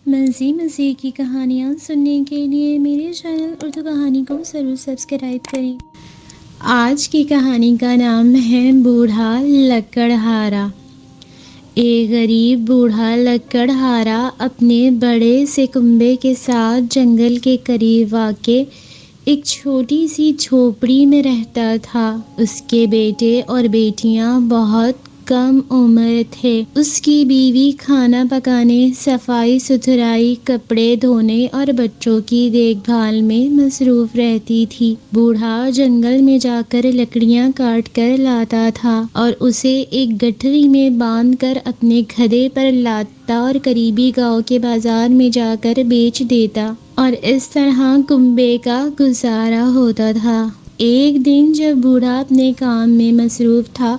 مزید کی کہانیاں سننے کے لیے میرے چینل اردو کہانی کو ضرور سبسکرائب کریں۔ آج کی کہانی کا نام ہے بوڑھا لکڑہارا۔ ایک غریب بوڑھا لکڑہارا اپنے بڑے سے کنبے کے ساتھ جنگل کے قریب واقع ایک چھوٹی سی جھوپڑی میں رہتا تھا۔ اس کے بیٹے اور بیٹیاں بہت کم عمر تھے۔ اس کی بیوی کھانا پکانے، صفائی ستھرائی، کپڑے دھونے اور بچوں کی دیکھ بھال میں مصروف رہتی تھی۔ بوڑھا جنگل میں جا کر لکڑیاں کاٹ کر لاتا تھا اور اسے ایک گٹھری میں باندھ کر اپنے گدھے پر لاتا اور قریبی گاؤں کے بازار میں جا کر بیچ دیتا اور اس طرح کنبے کا گزارا ہوتا تھا۔ ایک دن جب بوڑھا اپنے کام میں مصروف تھا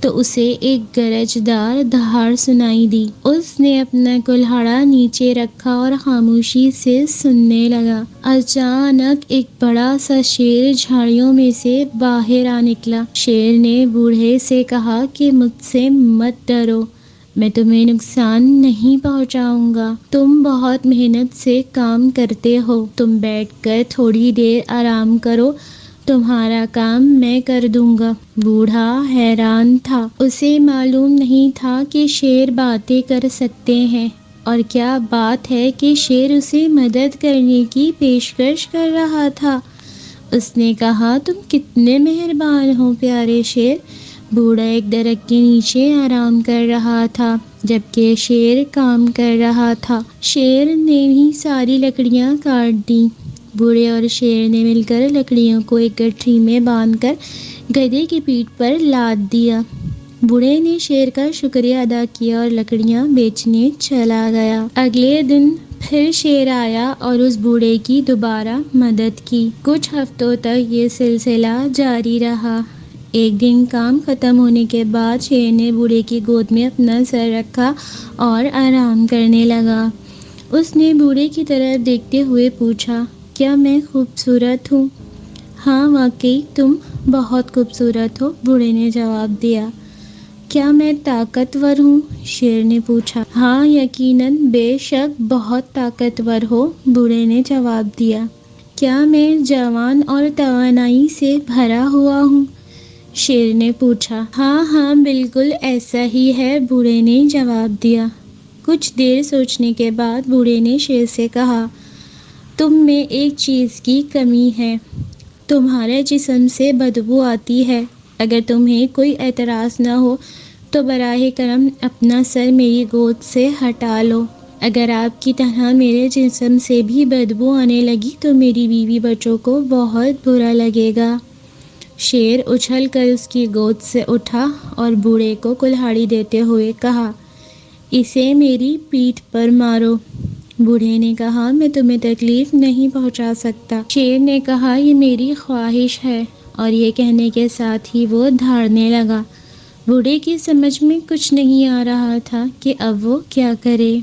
تو اسے ایک گرجدار دہاڑ سنائی دی۔ اس نے اپنا کلہاڑا نیچے رکھا اور خاموشی سے سننے لگا۔ اچانک ایک بڑا سا شیر جھاڑیوں میں سے باہر آ نکلا۔ شیر نے بوڑھے سے کہا کہ مجھ سے مت ڈرو، میں تمہیں نقصان نہیں پہنچاؤں گا۔ تم بہت محنت سے کام کرتے ہو، تم بیٹھ کر تھوڑی دیر آرام کرو، تمہارا کام میں کر دوں گا۔ بوڑھا حیران تھا، اسے معلوم نہیں تھا کہ شیر باتیں کر سکتے ہیں، اور کیا بات ہے کہ شیر اسے مدد کرنے کی پیشکش کر رہا تھا۔ اس نے کہا، تم کتنے مہربان ہو پیارے شیر۔ بوڑھا ایک درخت کے نیچے آرام کر رہا تھا جبکہ شیر کام کر رہا تھا۔ شیر نے بھی ساری لکڑیاں کاٹ دیں۔ بوڑھے اور شیر نے مل کر لکڑیوں کو ایک گٹھری میں باندھ کر گدھے کی پیٹھ پر لاد دیا۔ بوڑھے نے شیر کا شکریہ ادا کیا اور لکڑیاں بیچنے چلا گیا۔ اگلے دن پھر شیر آیا اور اس بوڑھے کی دوبارہ مدد کی۔ کچھ ہفتوں تک یہ سلسلہ جاری رہا۔ ایک دن کام ختم ہونے کے بعد شیر نے بوڑھے کی گود میں اپنا سر رکھا اور آرام کرنے لگا۔ اس نے بوڑھے کی طرف دیکھتے ہوئے پوچھا، کیا میں خوبصورت ہوں؟ ہاں واقعی تم بہت خوبصورت ہو، بوڑھے نے جواب دیا۔ کیا میں طاقتور ہوں؟ شیر نے پوچھا۔ ہاں یقیناً، بے شک بہت طاقتور ہو، بوڑھے نے جواب دیا۔ کیا میں جوان اور توانائی سے بھرا ہوا ہوں؟ شیر نے پوچھا۔ ہاں ہاں بالکل ایسا ہی ہے، بوڑھے نے جواب دیا۔ کچھ دیر سوچنے کے بعد بوڑھے نے شیر سے کہا، تم میں ایک چیز کی کمی ہے، تمہارے جسم سے بدبو آتی ہے۔ اگر تمہیں کوئی اعتراض نہ ہو تو براہ کرم اپنا سر میری گود سے ہٹا لو۔ اگر آپ کی طرح میرے جسم سے بھی بدبو آنے لگی تو میری بیوی بچوں کو بہت برا لگے گا۔ شیر اچھل کر اس کی گود سے اٹھا اور بوڑھے کو کلہاڑی دیتے ہوئے کہا، اسے میری پیٹھ پر مارو۔ بوڑھے نے کہا، میں تمہیں تکلیف نہیں پہنچا سکتا۔ شیر نے کہا، یہ میری خواہش ہے، اور یہ کہنے کے ساتھ ہی وہ دھاڑنے لگا۔ بوڑھے کی سمجھ میں کچھ نہیں آ رہا تھا کہ اب وہ کیا کرے۔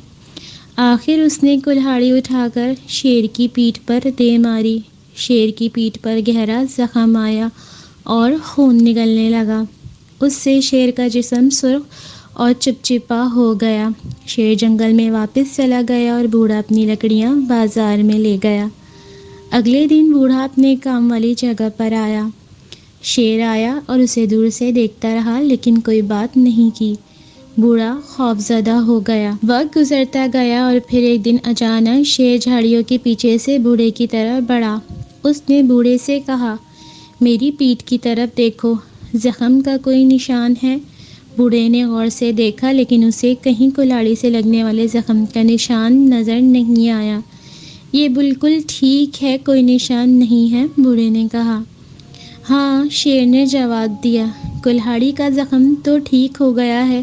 آخر اس نے کلہاڑی اٹھا کر شیر کی پیٹھ پر دے ماری۔ شیر کی پیٹھ پر گہرا زخم آیا اور خون نکلنے لگا۔ اس سے شیر کا جسم سرخ اور چپچپا ہو گیا۔ شیر جنگل میں واپس چلا گیا اور بوڑھا اپنی لکڑیاں بازار میں لے گیا۔ اگلے دن بوڑھا اپنے کام والی جگہ پر آیا۔ شیر آیا اور اسے دور سے دیکھتا رہا لیکن کوئی بات نہیں کی۔ بوڑھا خوفزدہ ہو گیا۔ وقت گزرتا گیا اور پھر ایک دن اچانک شیر جھاڑیوں کے پیچھے سے بوڑھے کی طرف بڑھا۔ اس نے بوڑھے سے کہا، میری پیٹھ کی طرف دیکھو، زخم کا کوئی نشان ہے؟ بوڑھے نے غور سے دیکھا لیکن اسے کہیں کلاڑی سے لگنے والے زخم کا نشان نظر نہیں آیا۔ یہ بالکل ٹھیک ہے، کوئی نشان نہیں ہے، بوڑھے نے کہا۔ ہاں، شیر نے جواب دیا، کلہاڑی کا زخم تو ٹھیک ہو گیا ہے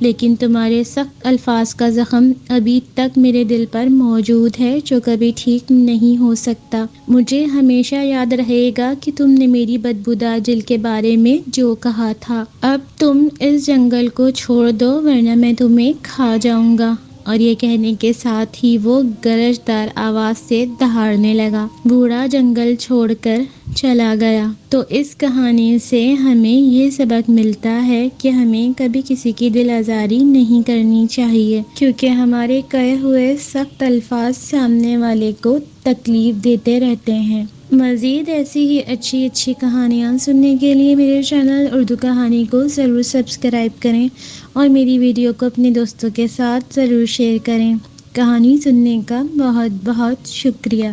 لیکن تمہارے سخت الفاظ کا زخم ابھی تک میرے دل پر موجود ہے جو کبھی ٹھیک نہیں ہو سکتا۔ مجھے ہمیشہ یاد رہے گا کہ تم نے میری بدبودار جلد کے بارے میں جو کہا تھا۔ اب تم اس جنگل کو چھوڑ دو ورنہ میں تمہیں کھا جاؤں گا۔ اور یہ کہنے کے ساتھ ہی وہ گرجدار آواز سے دہاڑنے لگا۔ بوڑھا جنگل چھوڑ کر چلا گیا۔ تو اس کہانی سے ہمیں یہ سبق ملتا ہے کہ ہمیں کبھی کسی کی دل آزاری نہیں کرنی چاہیے، کیونکہ ہمارے کہے ہوئے سخت الفاظ سامنے والے کو تکلیف دیتے رہتے ہیں۔ مزید ایسی ہی اچھی کہانیاں سننے کے لیے میرے چینل اردو کہانی کو ضرور سبسکرائب کریں اور میری ویڈیو کو اپنے دوستوں کے ساتھ ضرور شیئر کریں۔ کہانی سننے کا بہت بہت شکریہ۔